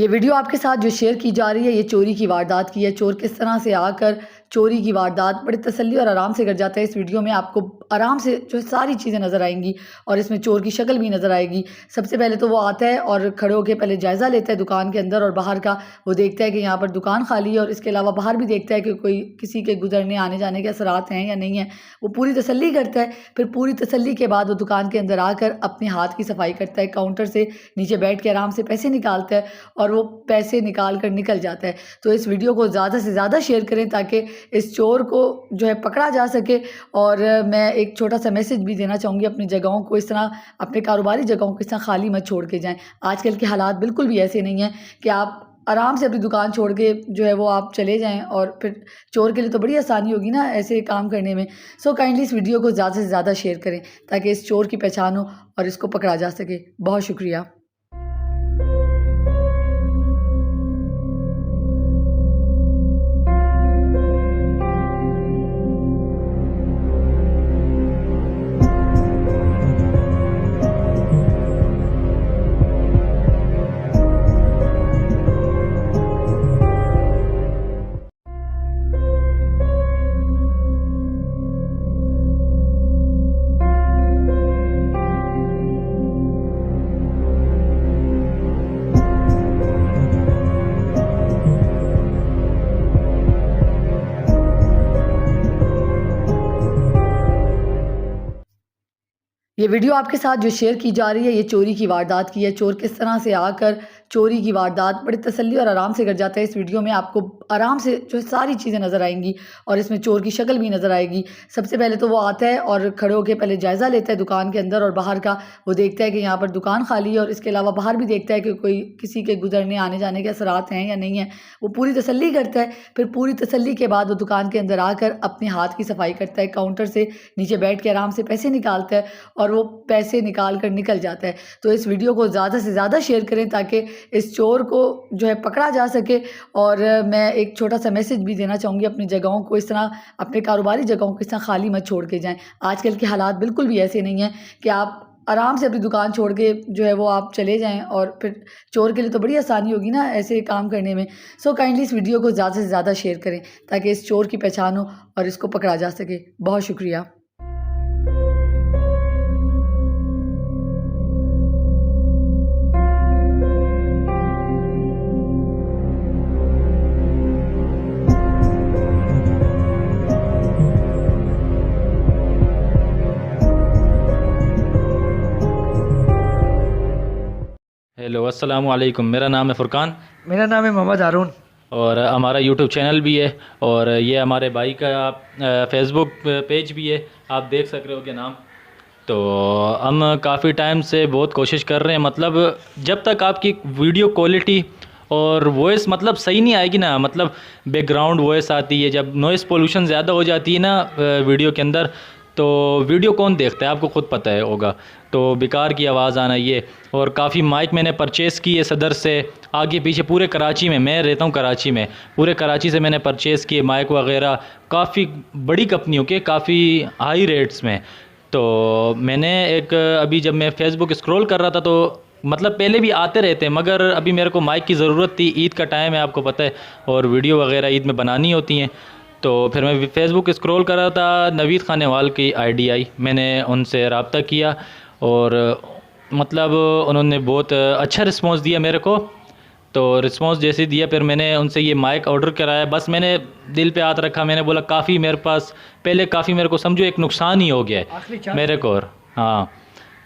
ये वीडियो आपके साथ जो शेयर की जा रही है ये चोरी की वारदात की है। चोर किस तरह से आकर चोरी की वारदात बड़ी तसल्ली और आराम से कर जाता है। इस वीडियो में आपको आराम से जो है सारी चीज़ें नज़र आएंगी और इसमें चोर की शक्ल भी नज़र आएगी। सबसे पहले तो वो आता है और खड़े होकर पहले जायज़ा लेता है दुकान के अंदर और बाहर का। वो देखता है कि यहाँ पर दुकान खाली है और इसके अलावा बाहर भी देखता है कि कोई किसी के गुजरने आने जाने के असरात हैं या नहीं है। वो पूरी तसल्ली करता है। फिर पूरी तसल्ली के बाद वो दुकान के अंदर आकर अपने हाथ की सफाई करता है। काउंटर से नीचे बैठ के आराम से पैसे निकालता है और वो पैसे निकाल कर निकल जाता है। तो इस वीडियो को ज़्यादा से ज़्यादा शेयर करें ताकि इस चोर को जो है पकड़ा जा सके। और मैं एक छोटा सा मैसेज भी देना चाहूँगी, अपनी जगहों को इस तरह, अपने कारोबारी जगहों को इस तरह खाली मत छोड़ के जाएं। आजकल के हालात बिल्कुल भी ऐसे नहीं हैं कि आप आराम से अपनी दुकान छोड़ के जो है वो आप चले जाएं और फिर चोर के लिए तो बड़ी आसानी होगी ना ऐसे काम करने में। सो काइंडली इस वीडियो को ज़्यादा से ज़्यादा शेयर करें ताकि इस चोर की पहचान हो और इसको पकड़ा जा सके। बहुत शुक्रिया। ये वीडियो आपके साथ जो शेयर की जा रही है ये चोरी की वारदात की है। चोर किस तरह से आकर चोरी की वारदात बड़ी तसल्ली और आराम से कर जाता है। इस वीडियो में आपको आराम से जो है सारी चीज़ें नज़र आएंगी और इसमें चोर की शक्ल भी नज़र आएगी। सबसे पहले तो वो आता है और खड़े होकर पहले जायज़ा लेता है दुकान के अंदर और बाहर का। वो देखता है कि यहाँ पर दुकान खाली है और इसके अलावा बाहर भी देखता है कि कोई किसी के गुजरने आने जाने के असरात हैं या नहीं है। वो पूरी तसल्ली करता है। फिर पूरी तसल्ली के बाद वो दुकान के अंदर आकर अपने हाथ की सफाई करता है। काउंटर से नीचे बैठ के आराम से पैसे निकालता है और वो पैसे निकाल कर निकल जाता है। तो इस वीडियो को ज़्यादा से ज़्यादा शेयर करें ताकि इस चोर को जो है पकड़ा जा सके। और मैं एक छोटा सा मैसेज भी देना चाहूँगी, अपनी जगहों को इस तरह, अपने कारोबारी जगहों को इस तरह खाली मत छोड़ के जाएं। आजकल के हालात बिल्कुल भी ऐसे नहीं हैं कि आप आराम से अपनी दुकान छोड़ के जो है वो आप चले जाएं और फिर चोर के लिए तो बड़ी आसानी होगी ना ऐसे काम करने में। सो काइंडली इस वीडियो को ज़्यादा से ज़्यादा शेयर करें ताकि इस चोर की पहचान हो और इसको पकड़ा जा सके। बहुत शुक्रिया। हेलो, अस्सलाम वालेकुम। मेरा नाम है फ़ुरकान। मेरा नाम है मोहम्मद हारून। और हमारा यूट्यूब चैनल भी है और ये हमारे भाई का फेसबुक पेज भी है, आप देख सक रहे हो के नाम। तो हम काफ़ी टाइम से बहुत कोशिश कर रहे हैं, मतलब जब तक आपकी वीडियो क्वालिटी और वॉइस मतलब सही नहीं आएगी ना, मतलब बैकग्राउंड वॉइस आती है, जब नॉइज़ पोल्यूशन ज़्यादा हो जाती है ना वीडियो के अंदर, तो वीडियो कौन देखता है, आपको ख़ुद पता है होगा। तो बेकार की आवाज़ आना ये। और काफ़ी माइक मैंने परचेज़ की है सदर से, आगे पीछे पूरे कराची में, मैं रहता हूँ कराची में, पूरे कराची से मैंने परचेज़ किए माइक वगैरह, काफ़ी बड़ी कंपनियों के, काफ़ी हाई रेट्स में। तो मैंने एक अभी जब मैं फ़ेसबुक स्क्रॉल कर रहा था तो मतलब पहले भी आते रहते हैं, मगर अभी मेरे को माइक की ज़रूरत थी। ईद का टाइम है, आपको पता है, और वीडियो वगैरह ईद में बनानी होती हैं। तो फिर मैं फ़ेसबुक स्क्रॉल कर रहा था, नवीद खानेवाल की आईडी आई, मैंने उनसे रब्ता किया और मतलब उन्होंने बहुत अच्छा रिस्पांस दिया मेरे को। तो रिस्पांस जैसे दिया फिर मैंने उनसे ये माइक ऑर्डर कराया। बस मैंने दिल पे हाथ रखा, मैंने बोला काफ़ी मेरे पास पहले काफ़ी मेरे को समझो एक नुकसान ही हो गया है मेरे को। हाँ,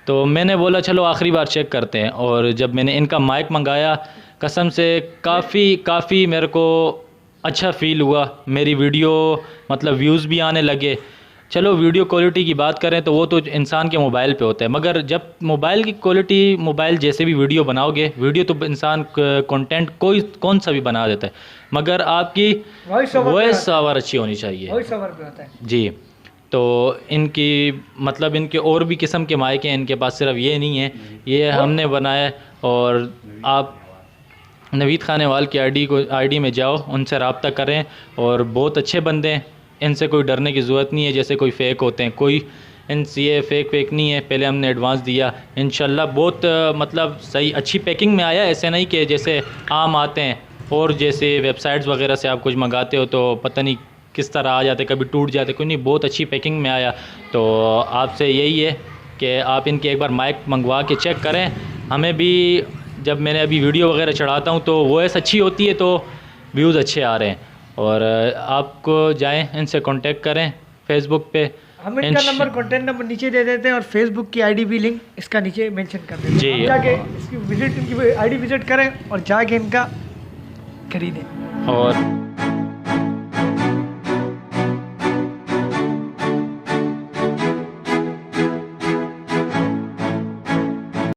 तो मैंने बोला चलो आखिरी बार चेक करते हैं। और जब मैंने इनका माइक मंगाया, कसम से काफ़ी मेरे को अच्छा फ़ील हुआ। मेरी वीडियो मतलब व्यूज़ भी आने लगे। चलो वीडियो क्वालिटी की बात करें तो वो तो इंसान के मोबाइल पे होता है, मगर जब मोबाइल की क्वालिटी, मोबाइल जैसे भी वीडियो बनाओगे, वीडियो तो इंसान कंटेंट कोई कौन सा भी बना देता है, मगर आपकी वॉइस ओवर अच्छी होनी चाहिए। वॉइस ओवर पे होता है जी। तो इनकी मतलब इनके और भी किस्म के माइक हैं इनके पास, सिर्फ ये नहीं है, ये हमने बनाया। और आप नवीद खानेवाल की आईडी में जाओ, उनसे रब्ता करें, और बहुत अच्छे बंदे हैं, इनसे कोई डरने की ज़रूरत नहीं है जैसे कोई फ़ेक होते हैं। कोई इनसे ये फेक नहीं है, पहले हमने एडवांस दिया। इंशाल्लाह बहुत मतलब सही अच्छी पैकिंग में आया, ऐसे नहीं कि जैसे आम आते हैं और जैसे वेबसाइट्स वगैरह से आप कुछ मंगाते हो तो पता नहीं किस तरह आ जाते, कभी टूट जाते, कोई नहीं, बहुत अच्छी पैकिंग में आया। तो आपसे यही है कि आप इनके एक बार माइक मंगवा के चेक करें। हमें भी जब मैंने अभी वीडियो वगैरह चढ़ाता हूँ तो वॉइस अच्छी होती है तो व्यूज़ अच्छे आ रहे हैं। और आपको जाएं इनसे कांटेक्ट करें फेसबुक पे। हम इनका नंबर कॉन्टैक्ट नंबर नीचे दे देते हैं और फेसबुक की आईडी भी लिंक इसका नीचे मेंशन कर देते हैं। जी। आप जाके इसकी विजिट, इनकी आईडी विजिट करें और जाके इनका खरीदें। और